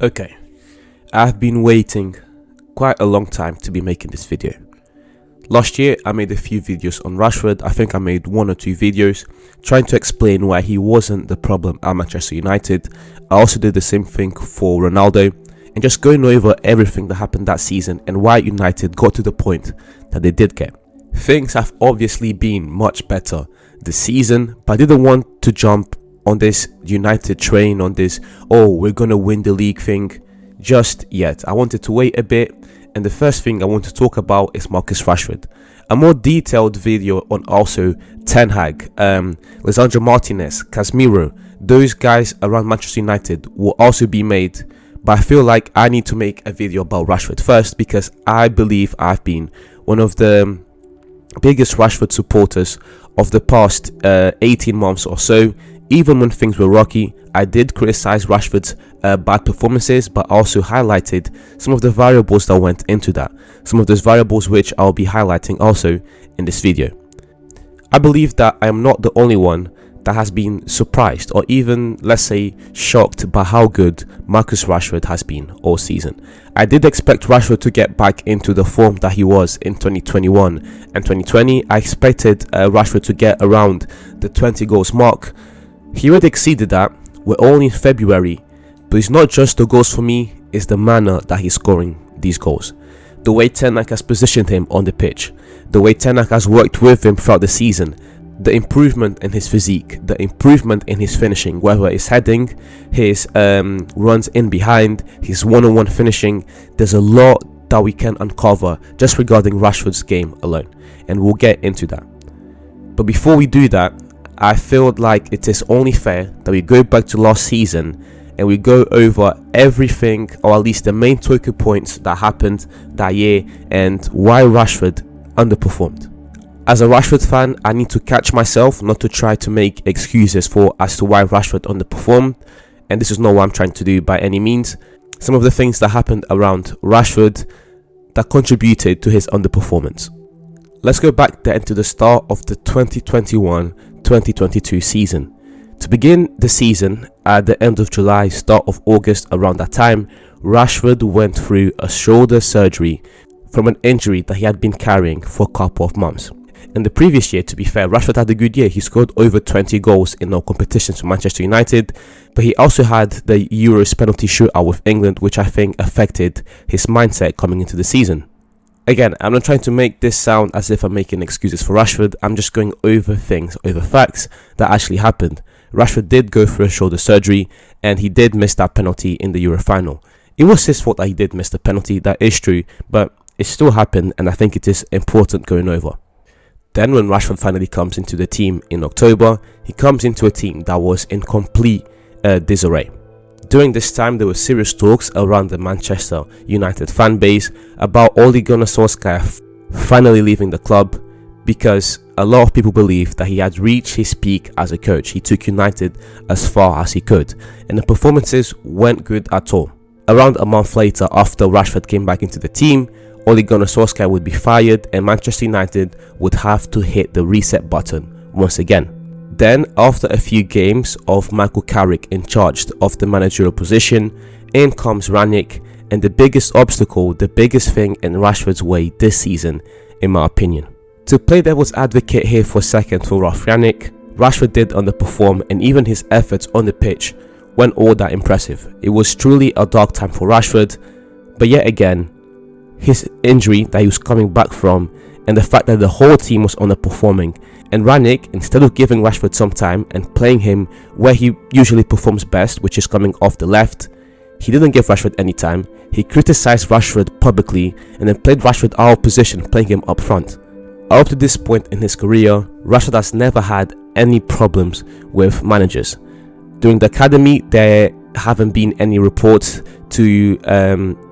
Okay, I've been waiting quite a long time to be making this video. Last year I made a few videos on Rashford. I think I made 1 or 2 videos trying to explain why he wasn't the problem at Manchester United. I also did the same thing for Ronaldo and just going over everything that happened that season and why United got to the point that they did get. Things have obviously been much better this season, but I didn't want to jump on this United train, on this we're gonna win the league thing just yet. I wanted to wait a bit, and the first thing I want to talk about is Marcus Rashford. A more detailed video on also Ten Hag, Lisandro Martinez, Casemiro, those guys around Manchester United will also be made, but I feel like I need to make a video about Rashford first because I believe I've been one of the biggest Rashford supporters of the past 18 months or so. Even when things were rocky, I did criticize Rashford's bad performances, but also highlighted some of the variables that went into that. Some of those variables which I'll be highlighting also in this video. I believe that I am not the only one that has been surprised or even, let's say, shocked by how good Marcus Rashford has been all season. I did expect Rashford to get back into the form that he was in 2021 and 2020. I expected Rashford to get around the 20 goals mark. He already exceeded that. We're only in February, but it's not just the goals for me, it's the manner that he's scoring these goals. The way Ten Hag has positioned him on the pitch, the way Ten Hag has worked with him throughout the season, the improvement in his physique, the improvement in his finishing, whether it's heading, his runs in behind, his one-on-one finishing. There's a lot that we can uncover just regarding Rashford's game alone, and we'll get into that. But before we do that, I feel like it is only fair that we go back to last season and we go over everything, or at least the main talking points that happened that year and why Rashford underperformed. As a Rashford fan, I need to catch myself not to try to make excuses as to why Rashford underperformed, and this is not what I'm trying to do by any means. Some of the things that happened around Rashford that contributed to his underperformance. Let's go back then to the start of the 2021-2022 season. To begin the season, at the end of July, start of August, around that time, Rashford went through a shoulder surgery from an injury that he had been carrying for a couple of months. In the previous year, to be fair, Rashford had a good year. He scored over 20 goals in all competitions for Manchester United, but he also had the Euros penalty shootout with England, which I think affected his mindset coming into the season. Again, I'm not trying to make this sound as if I'm making excuses for Rashford. I'm just going over facts that actually happened. Rashford did go through a shoulder surgery and he did miss that penalty in the Euro final. It was his fault that he did miss the penalty, that is true, but it still happened and I think it is important going over. Then when Rashford finally comes into the team in October, he comes into a team that was in complete disarray. During this time, there were serious talks around the Manchester United fan base about Ole Gunnar Solskjaer finally leaving the club, because a lot of people believe that he had reached his peak as a coach. He took United as far as he could, and the performances weren't good at all. Around a month later, after Rashford came back into the team, Ole Gunnar Solskjaer would be fired and Manchester United would have to hit the reset button once again. Then, after a few games of Michael Carrick in charge of the managerial position, in comes Rangnick, and the biggest obstacle, the biggest thing in Rashford's way this season, in my opinion. To play devil's advocate here for a second for Rangnick, Rashford did underperform and even his efforts on the pitch weren't all that impressive. It was truly a dark time for Rashford, but yet again, his injury that he was coming back from and the fact that the whole team was underperforming, and Rangnick, instead of giving Rashford some time and playing him where he usually performs best, which is coming off the left, he didn't give Rashford any time. He criticized Rashford publicly and then played Rashford out of position, playing him up front. Up to this point in his career, Rashford has never had any problems with managers. During the academy, there haven't been any reports to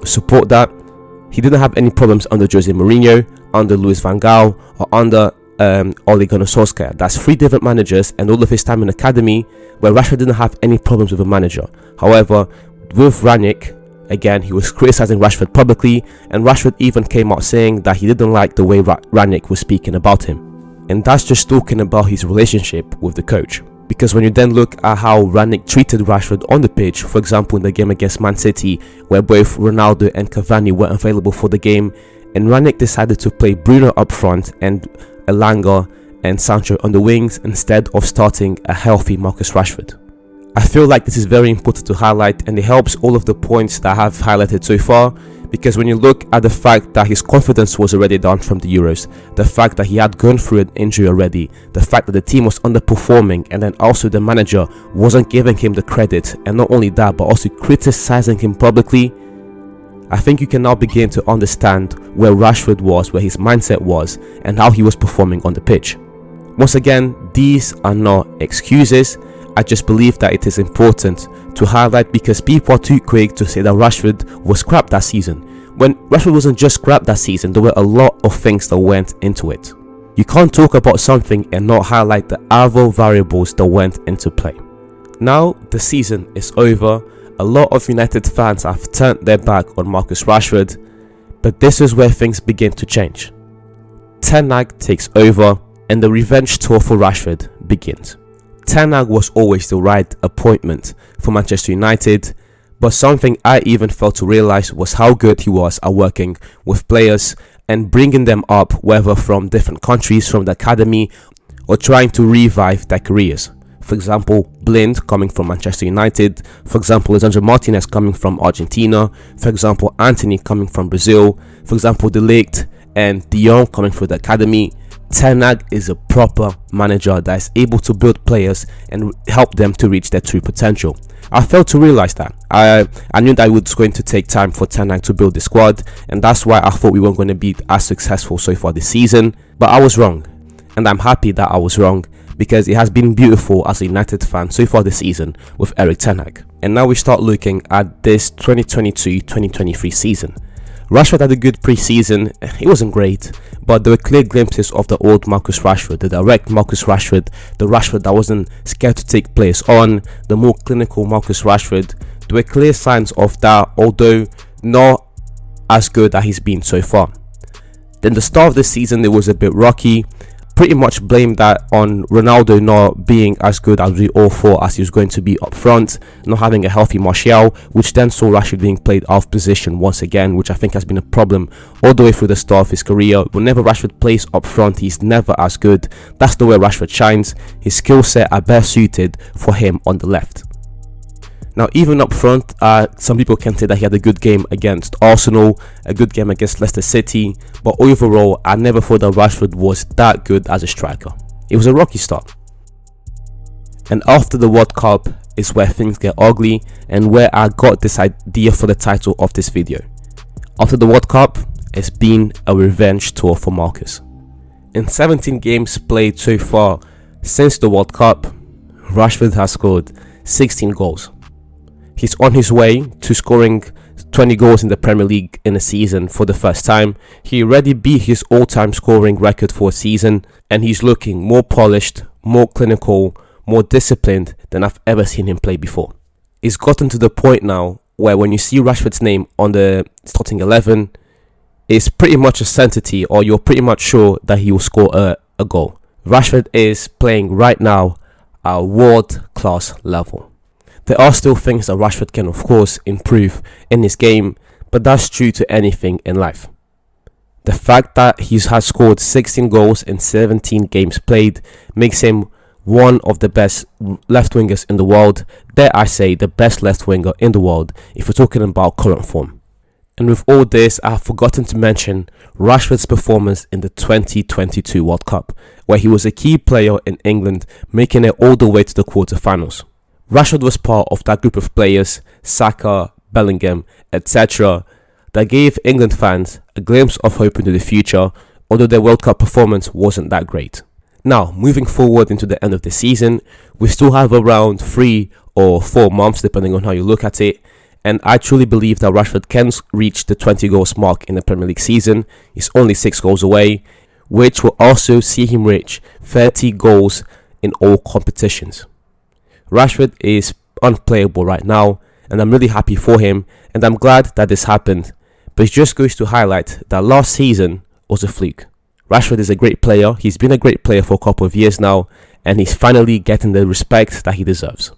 support that. He didn't have any problems under Jose Mourinho, under Louis van Gaal, or under Ole Gunnar Solskjaer. That's 3 different managers, and all of his time in academy where Rashford didn't have any problems with a manager. However, with Rangnick, again, he was criticizing Rashford publicly, and Rashford even came out saying that he didn't like the way Rangnick was speaking about him. And that's just talking about his relationship with the coach. Because when you then look at how Rangnick treated Rashford on the pitch, for example in the game against Man City, where both Ronaldo and Cavani weren't available for the game, and Rangnick decided to play Bruno up front and Elanga and Sancho on the wings instead of starting a healthy Marcus Rashford. I feel like this is very important to highlight, and it helps all of the points that I have highlighted so far, because when you look at the fact that his confidence was already down from the Euros, the fact that he had gone through an injury already, the fact that the team was underperforming, and then also the manager wasn't giving him the credit, and not only that but also criticizing him publicly, I think you can now begin to understand where Rashford was, where his mindset was, and how he was performing on the pitch. Once again, these are not excuses. I just believe that it is important to highlight, because people are too quick to say that Rashford was crap that season. When Rashford wasn't just crap that season, there were a lot of things that went into it. You can't talk about something and not highlight the other variables that went into play. Now the season is over. A lot of United fans have turned their back on Marcus Rashford, but this is where things begin to change. Ten Hag takes over and the revenge tour for Rashford begins. Ten Hag was always the right appointment for Manchester United, but something I even failed to realize was how good he was at working with players and bringing them up, whether from different countries, from the academy, or trying to revive their careers. For example, Blind coming from Manchester United, for example, Lisandro Martinez coming from Argentina, for example, Antony coming from Brazil, for example, De Ligt and De Jong coming from the academy. Ten Hag is a proper manager that is able to build players and help them to reach their true potential. I failed to realize that. I knew that it was going to take time for Ten Hag to build the squad, and that's why I thought we weren't going to be as successful so far this season. But I was wrong, and I'm happy that I was wrong, because it has been beautiful as a United fan so far this season with Erik Ten Hag. And now we start looking at this 2022-2023 season. Rashford had a good pre-season. It wasn't great, but there were clear glimpses of the old Marcus Rashford, the direct Marcus Rashford, the Rashford that wasn't scared to take players on, the more clinical Marcus Rashford. There were clear signs of that, although not as good as he's been so far. Then the start of the season, it was a bit rocky. Pretty much blamed that on Ronaldo not being as good as we all thought as he was going to be up front, not having a healthy Martial, which then saw Rashford being played out of position once again, which I think has been a problem all the way through the start of his career. Whenever Rashford plays up front, he's never as good. That's the way Rashford shines. His skill set are best suited for him on the left. Now, even up front, some people can say that he had a good game against Arsenal, a good game against Leicester City, but overall, I never thought that Rashford was that good as a striker. It was a rocky start. And after the World Cup is where things get ugly, and where I got this idea for the title of this video. After the World Cup, it's been a revenge tour for Marcus. In 17 games played so far since the World Cup, Rashford has scored 16 goals. He's on his way to scoring 20 goals in the Premier League in a season for the first time. He already beat his all-time scoring record for a season, and he's looking more polished, more clinical, more disciplined than I've ever seen him play before. It's gotten to the point now where when you see Rashford's name on the starting 11, it's pretty much a certainty, or you're pretty much sure that he will score a goal. Rashford is playing right now at world-class level. There are still things that Rashford can, of course, improve in his game, but that's true to anything in life. The fact that he has scored 16 goals in 17 games played makes him one of the best left wingers in the world. Dare I say, the best left winger in the world if we're talking about current form. And with all this, I have forgotten to mention Rashford's performance in the 2022 World Cup, where he was a key player in England, making it all the way to the quarterfinals. Rashford was part of that group of players, Saka, Bellingham, etc., that gave England fans a glimpse of hope into the future, although their World Cup performance wasn't that great. Now, moving forward into the end of the season, we still have around 3 or 4 months, depending on how you look at it, and I truly believe that Rashford can reach the 20 goals mark in the Premier League season. He's only 6 goals away, which will also see him reach 30 goals in all competitions. Rashford is unplayable right now, and I'm really happy for him, and I'm glad that this happened, but it just goes to highlight that last season was a fluke. Rashford is a great player. He's been a great player for a couple of years now, and he's finally getting the respect that he deserves.